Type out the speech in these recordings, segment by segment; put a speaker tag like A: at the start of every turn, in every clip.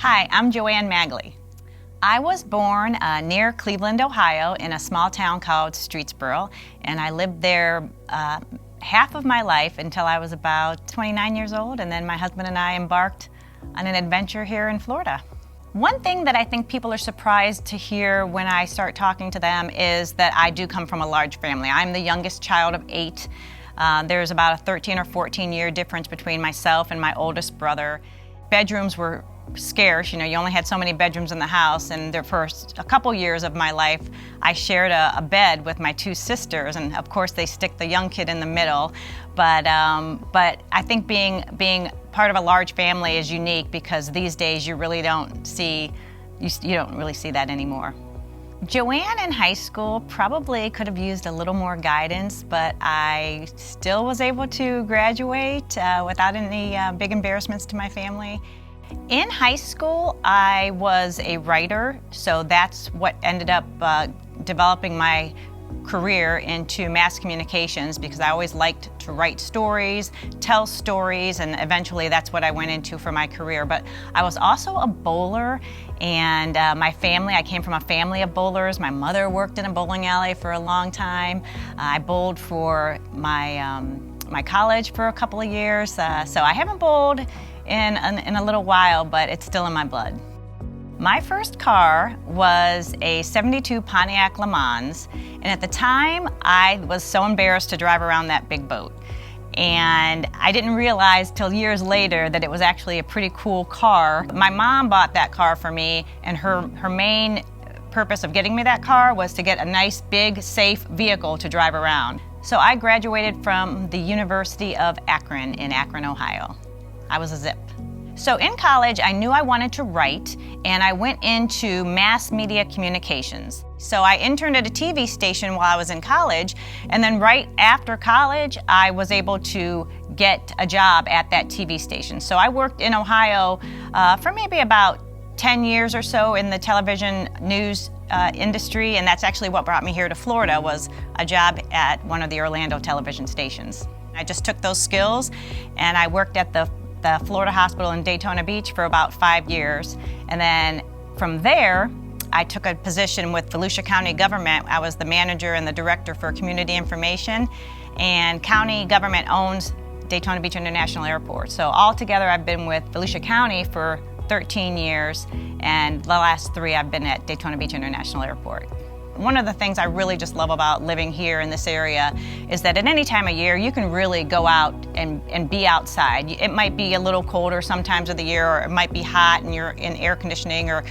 A: Hi, I'm Joanne Magley. I was born near Cleveland, Ohio, in a small town called Streetsboro, and I lived there half of my life until I was about 29 years old, and then my husband and I embarked on an adventure here in Florida. One thing that I think people are surprised to hear when I start talking to them is that I do come from a large family. I'm the youngest child of 8. There's about a 13 or 14 year difference between myself and my oldest brother. Bedrooms were scarce, you only had so many bedrooms in the house, and the first a couple years of my life I shared a bed with my 2 sisters, and of course they stick the young kid in the middle, but I think being part of a large family is unique because these days you really don't see you don't really see that anymore. Joanne in high school probably could have used a little more guidance, but I still was able to graduate without any big embarrassments to my family. In high school, I was a writer, so that's what ended up developing my career into mass communications, because I always liked to write stories, tell stories, and eventually that's what I went into for my career. But I was also a bowler, and my family, I came from a family of bowlers. My mother worked in a bowling alley for a long time. I bowled for my college for a couple of years, so I haven't bowled in a little while, but it's still in my blood. My first car was a '72 Pontiac Le Mans, and at the time I was so embarrassed to drive around that big boat. And I didn't realize till years later that it was actually a pretty cool car. My mom bought that car for me, and her main purpose of getting me that car was to get a nice, big, safe vehicle to drive around. So I graduated from the University of Akron in Akron, Ohio. I was a zip. So in college, I knew I wanted to write, and I went into mass media communications. So I interned at a TV station while I was in college, and then right after college, I was able to get a job at that TV station. So I worked in Ohio for maybe about 10 years or so in the television news industry, and that's actually what brought me here to Florida, was a job at one of the Orlando television stations. I just took those skills, and I worked at the Florida Hospital in Daytona Beach for about 5 years. And then from there, I took a position with Volusia County government. I was the manager and the director for community information, and county government owns Daytona Beach International Airport. So altogether, I've been with Volusia County for 13 years, and the last 3 I've been at Daytona Beach International Airport. One of the things I really just love about living here in this area is that at any time of year you can really go out and be outside. It might be a little colder sometimes of the year, or it might be hot and you're in air conditioning, or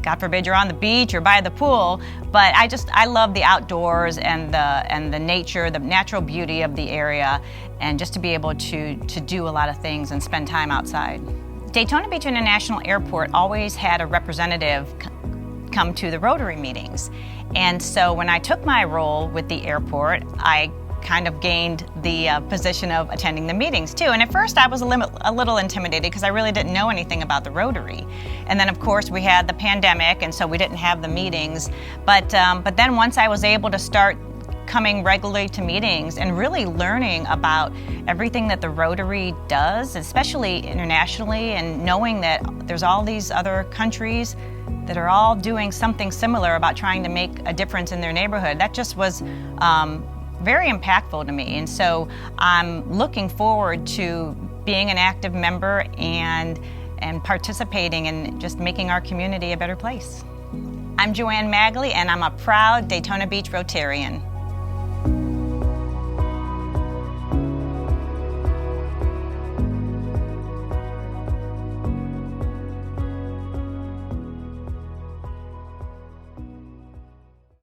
A: God forbid you're on the beach or by the pool, but I love the outdoors and the nature, the natural beauty of the area, and just to be able to do a lot of things and spend time outside. Daytona Beach International Airport always had a representative come to the Rotary meetings. And so when I took my role with the airport, I kind of gained the position of attending the meetings too. And at first I was a little intimidated because I really didn't know anything about the Rotary. And then of course we had the pandemic, and so we didn't have the meetings. But then once I was able to start coming regularly to meetings and really learning about everything that the Rotary does, especially internationally, and knowing that there's all these other countries that are all doing something similar about trying to make a difference in their neighborhood, that just was very impactful to me. And so I'm looking forward to being an active member and participating in just making our community a better place. I'm Joanne Magley, and I'm a proud Daytona Beach Rotarian.